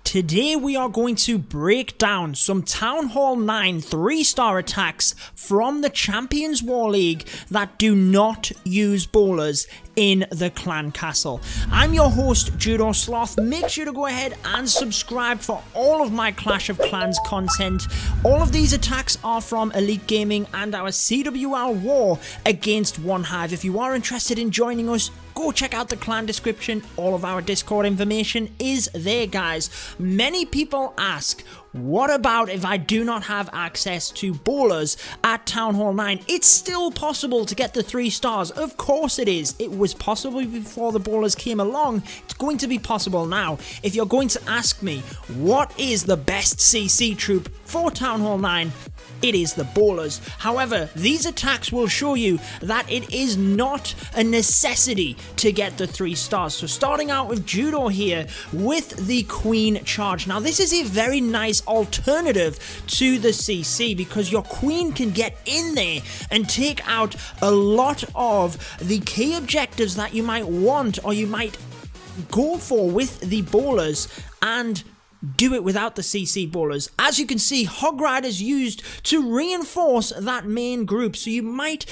Today we are going to break down some Town Hall 9 3-star attacks from the Champions War League that do not use bowlers in the clan castle. I'm your host, Judo Sloth. Make sure to go ahead and subscribe for all of my Clash of Clans content. All of these attacks are from Elite Gaming and our CWL war against One Hive. If you are interested in joining us, go check out the clan description. All of our Discord information is there, guys. Many people ask, what about if I do not have access to bowlers at Town Hall 9? It's still possible to get the 3 stars. Of course it is. It was possible before the bowlers came along. It's going to be possible now. If you're going to ask me, what is the best CC troop for Town Hall 9? It is the bowlers. However, these attacks will show you that it is not a necessity to get the 3 stars. So starting out with Judo here with the Queen charge. Now this is a very nice alternative to the CC because your Queen can get in there and take out a lot of the key objectives that you might want or you might go for with the bowlers and do it without the CC bowlers. As you can see, Hog Riders used to reinforce that main group, so you might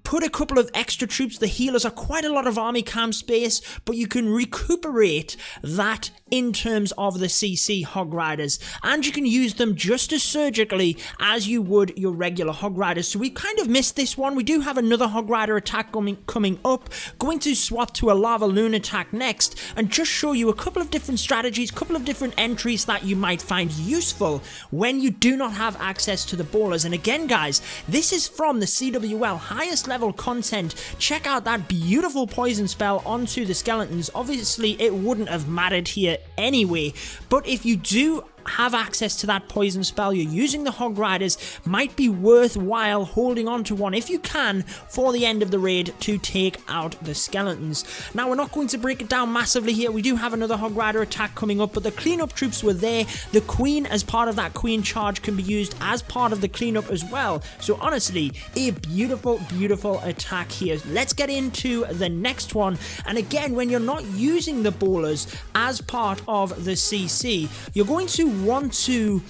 put a couple of extra troops. The healers are quite a lot of army camp space, but you can recuperate that in terms of the CC Hog Riders, and you can use them just as surgically as you would your regular Hog Riders. So we kind of missed this one. We do have another Hog Rider attack coming up. Going to swap to a Lavaloon attack next and just show you a couple of different strategies, a couple of different entries that you might find useful when you do not have access to the bowlers. And again, guys, this is from the CWL highest level content. Check out that beautiful poison spell onto the skeletons. Obviously it wouldn't have mattered here anyway, but if you do have access to that poison spell, you're using the Hog Riders, might be worthwhile holding on to one if you can for the end of the raid to take out the skeletons. Now we're not going to break it down massively here. We do have another Hog Rider attack coming up, but the cleanup troops were there. The Queen as part of that Queen charge can be used as part of the cleanup as well. So honestly, a beautiful attack here. Let's get into the next one. And again, when you're not using the bowlers as part of the CC, you're going to want to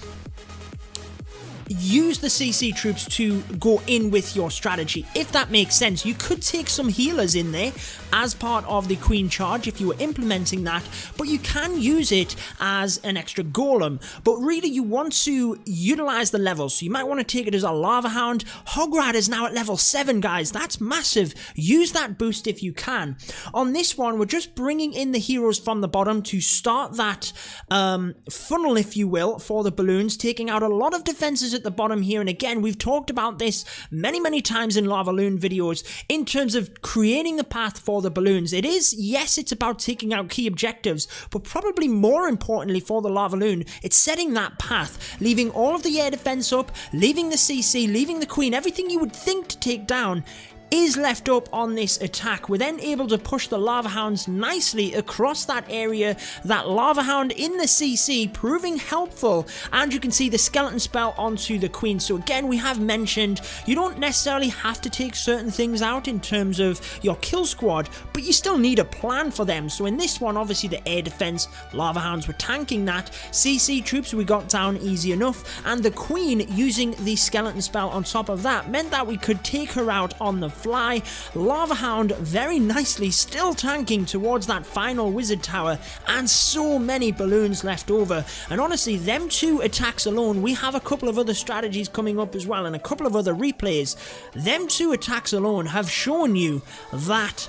use the CC troops to go in with your strategy, if that makes sense. You could take some healers in there as part of the Queen charge if you were implementing that, but you can use it as an extra golem. But really you want to utilize the levels, so you might want to take it as a Lava Hound. Hog Rider's now at level 7, guys. That's massive. Use that boost if you can. On this one, we're just bringing in the heroes from the bottom to start that funnel, if you will, for the balloons, taking out a lot of defenses at the bottom here. And again, we've talked about this many times in Lavaloon videos in terms of creating the path for the balloons. It is, yes, it's about taking out key objectives, but probably more importantly for the Lavaloon, it's setting that path, leaving all of the air defense up, leaving the CC, leaving the Queen, everything you would think to take down is left up on this attack. We're then able to push the Lava Hounds nicely across that area. That Lava Hound in the CC proving helpful, and you can see the skeleton spell onto the Queen. So again, we have mentioned you don't necessarily have to take certain things out in terms of your kill squad, but you still need a plan for them. So in this one, obviously the air defense, Lava Hounds were tanking that. CC troops we got down easy enough, and the Queen using the skeleton spell on top of that meant that we could take her out on the fly. Lava Hound very nicely still tanking towards that final wizard tower, and so many balloons left over. And honestly, them 2 attacks alone, we have a couple of other strategies coming up as well and a couple of other replays. Them 2 attacks alone have shown you that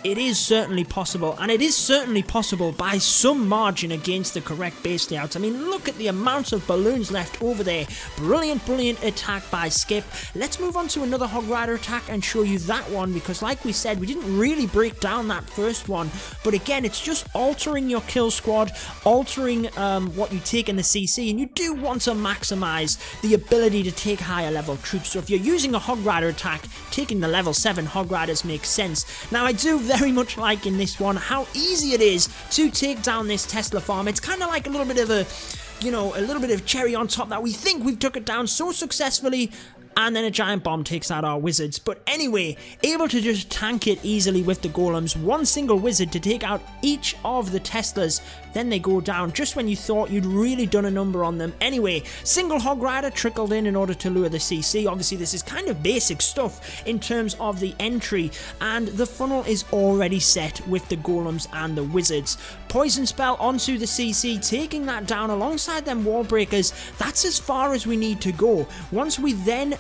it is certainly possible, and it is certainly possible by some margin against the correct base layout. I mean, look at the amount of balloons left over there. Brilliant attack by Skip. Let's move on to another Hog Rider attack and show you that one, because like we said, we didn't really break down that first one, but again, it's just altering your kill squad, altering what you take in the CC, and you do want to maximize the ability to take higher level troops. So if you're using a Hog Rider attack, taking the level 7 Hog Riders makes sense. Now I do very much like in this one how easy it is to take down this Tesla farm. It's kind of like a little bit of a, you know, a little bit of cherry on top that we think we've took it down so successfully, and then a giant bomb takes out our wizards. But anyway, able to just tank it easily with the golems. One single wizard to take out each of the Teslas, then they go down just when you thought you'd really done a number on them. Anyway, single Hog Rider trickled in order to lure the CC. Obviously this is kind of basic stuff in terms of the entry, and the funnel is already set with the golems and the wizards. Poison spell onto the CC, taking that down alongside them wall breakers. That's as far as we need to go. Once we then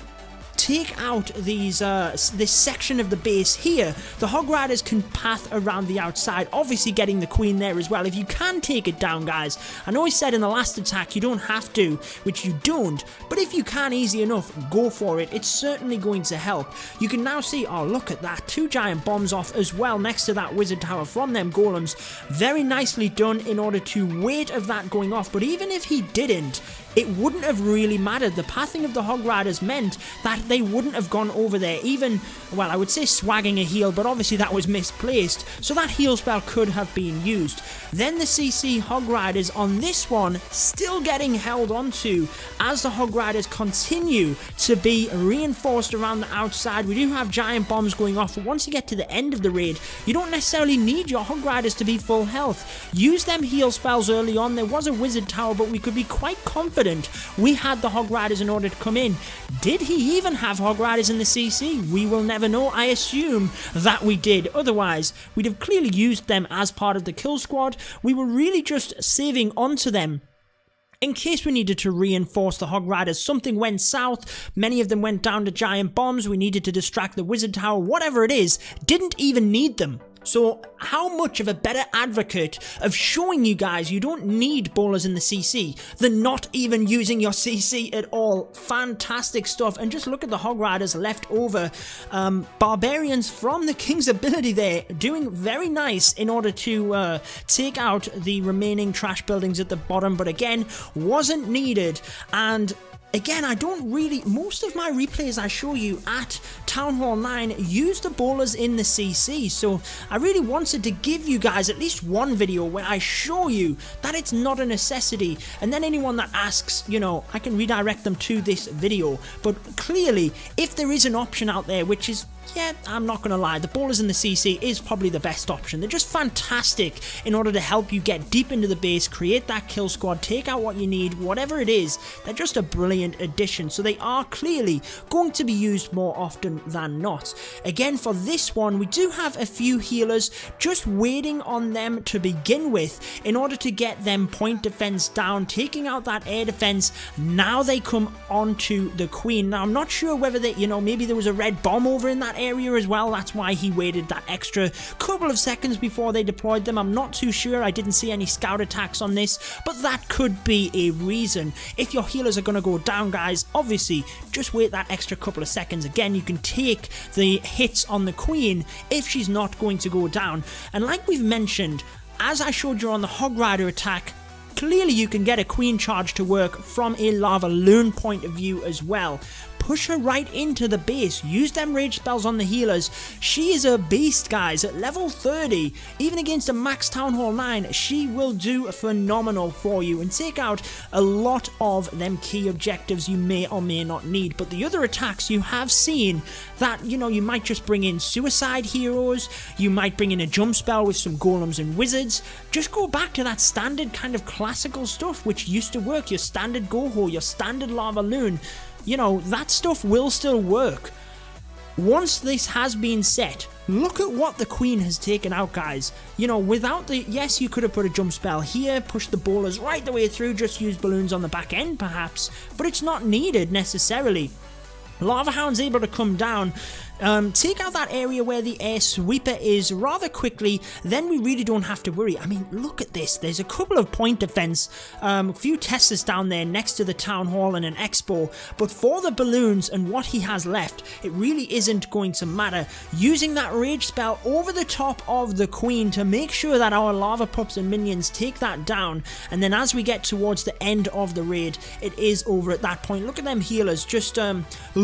take out these this section of the base here, the Hog Riders can path around the outside, obviously getting the queen there as well. If you can take it down, guys, I know I said in the last attack you don't have to, which you don't, but if you can easy enough, go for it. It's certainly going to help. You can now see, oh look at that, 2 giant bombs off as well next to that wizard tower from them golems. Very nicely done in order to wait of that going off, but even if he didn't, it wouldn't have really mattered. The pathing of the Hog Riders meant that they wouldn't have gone over there, even, well, I would say swagging a heal, but obviously that was misplaced, so that heal spell could have been used. Then the CC Hog Riders on this one still getting held onto as the Hog Riders continue to be reinforced around the outside. We do have giant bombs going off, but once you get to the end of the raid, you don't necessarily need your Hog Riders to be full health. Use them heal spells early on. There was a wizard tower, but we could be quite confident we had the Hog Riders in order to come in. Did he even have Hog Riders in the CC? We will never know. I assume that we did. Otherwise, we'd have clearly used them as part of the kill squad. We were really just saving onto them in case we needed to reinforce the Hog Riders. Something went south, many of them went down to giant bombs, we needed to distract the wizard tower, whatever it is, didn't even need them. So how much of a better advocate of showing you guys you don't need bowlers in the CC than not even using your CC at all? Fantastic stuff. And just look at the Hog Riders left over. Barbarians from the King's ability there, doing very nice in order to take out the remaining trash buildings at the bottom, but again, wasn't needed. And again, I don't really, most of my replays I show you at Town Hall 9 use the bowlers in the CC, so I really wanted to give you guys at least one video where I show you that it's not a necessity, and then anyone that asks, you know, I can redirect them to this video. But clearly, if there is an option out there, which is, yeah, I'm not going to lie, the bowlers in the CC is probably the best option. They're just fantastic in order to help you get deep into the base, create that kill squad, take out what you need, whatever it is. They're just a brilliant addition, so they are clearly going to be used more often than not. Again, for this one, we do have a few healers, just waiting on them to begin with in order to get them point defense down, taking out that air defense. Now they come onto the queen. Now, I'm not sure whether they, you know, maybe there was a red bomb over in that area as well. That's why he waited that extra couple of seconds before they deployed them. I'm not too sure. I didn't see any scout attacks on this, but that could be a reason. If your healers are going to go down, guys, obviously just wait that extra couple of seconds. Again, you can take the hits on the queen if she's not going to go down. And like we've mentioned, as I showed you on the Hog Rider attack, clearly you can get a queen charge to work from a Lavaloon point of view as well. Push her right into the base, use them rage spells on the healers. She is a beast, guys. At level 30, even against a max Town Hall 9, she will do phenomenal for you and take out a lot of them key objectives you may or may not need. But the other attacks, you have seen that, you know, you might just bring in suicide heroes, you might bring in a jump spell with some golems and wizards. Just go back to that standard kind of classical stuff which used to work, your standard Goho, your standard Lavaloon. You know, that stuff will still work. Once this has been set, look at what the queen has taken out, guys. You know, without the, yes, you could have put a jump spell here, push the bowlers right the way through, just use balloons on the back end perhaps, but it's not needed necessarily. Lava Hound's able to come down, take out that area where the air sweeper is rather quickly, then we really don't have to worry. I mean, look at this. There's a couple of point defense, a few Teslas down there next to the town hall and an expo, but for the balloons and what he has left, it really isn't going to matter. Using that rage spell over the top of the queen to make sure that our lava pups and minions take that down, and then as we get towards the end of the raid, it is over at that point. Look at them healers just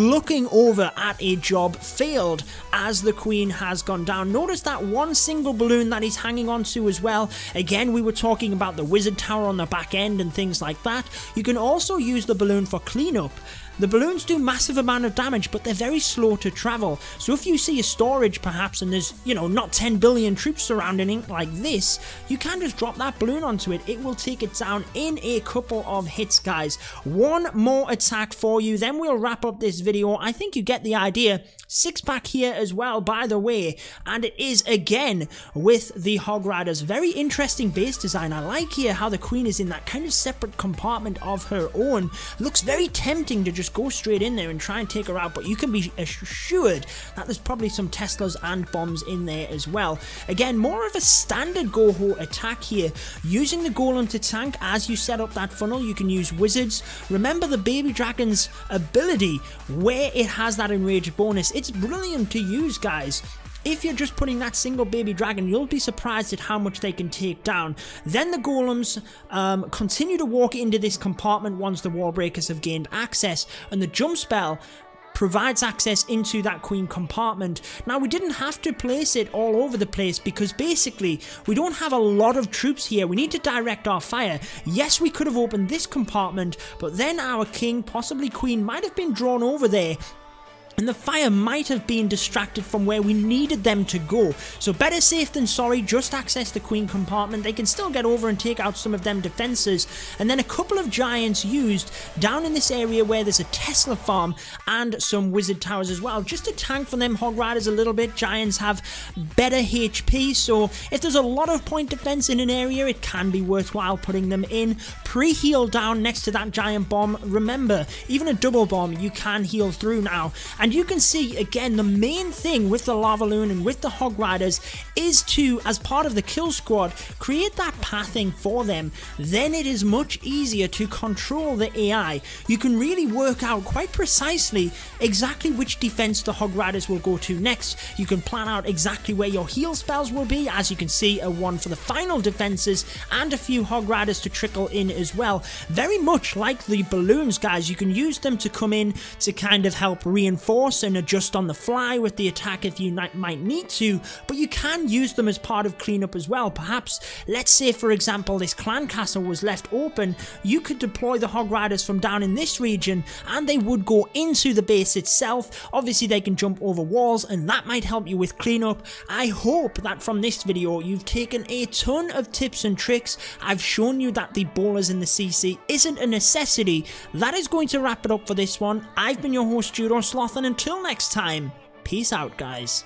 looking over at a job failed as the queen has gone down. Notice that one single balloon that he's hanging on to as well. Again, we were talking about the wizard tower on the back end and things like that. You can also use the balloon for cleanup. The balloons do massive amount of damage, but they're very slow to travel. So if you see a storage perhaps and there's, you know, not 10 billion troops surrounding it like this, you can just drop that balloon onto it. It will take it down in a couple of hits, guys. One more attack for you, then we'll wrap up this video. I think you get the idea. 6-pack here as well, by the way, and it is again with the Hog Riders. Very interesting base design. I like here how the Queen is in that kind of separate compartment of her own. Looks very tempting to just go straight in there and try and take her out, but you can be assured that there's probably some Teslas and bombs in there as well. Again, more of a standard go-ho attack here, using the golem to tank. As you set up that funnel, you can use wizards. Remember the baby dragon's ability where it has that enraged bonus. It's brilliant to use, guys. If you're just putting that single baby dragon, you'll be surprised at how much they can take down. Then the golems continue to walk into this compartment once the wall breakers have gained access, and the jump spell provides access into that queen compartment. Now, we didn't have to place it all over the place because basically we don't have a lot of troops here. We need to direct our fire. Yes, we could have opened this compartment, but then our king, possibly queen, might have been drawn over there, and the fire might have been distracted from where we needed them to go. So better safe than sorry, just access the queen compartment. They can still get over and take out some of them defenses. And then a couple of giants used down in this area where there's a Tesla farm and some wizard towers as well. Just to tank for them Hog Riders a little bit. Giants have better HP, so if there's a lot of point defense in an area, it can be worthwhile putting them in. Pre-heal down next to that giant bomb. Remember, even a double bomb you can heal through now. And you can see, again, the main thing with the Lavaloon and with the Hog Riders is to, as part of the kill squad, create that pathing for them. Then it is much easier to control the AI. You can really work out quite precisely exactly which defense the Hog Riders will go to next. You can plan out exactly where your heal spells will be. As you can see, a one for the final defenses and a few Hog Riders to trickle in as well. Very much like the balloons, guys. You can use them to come in to kind of help reinforce and adjust on the fly with the attack if you might need to, but you can use them as part of cleanup as well. Perhaps, let's say for example, this clan castle was left open, you could deploy the Hog Riders from down in this region and they would go into the base itself. Obviously they can jump over walls and that might help you with cleanup. I hope that from this video you've taken a ton of tips and tricks. I've shown you that the bowlers in the CC isn't a necessity. That is going to wrap it up for this one. I've been your host Judo, Sloth, and until next time, peace out, guys.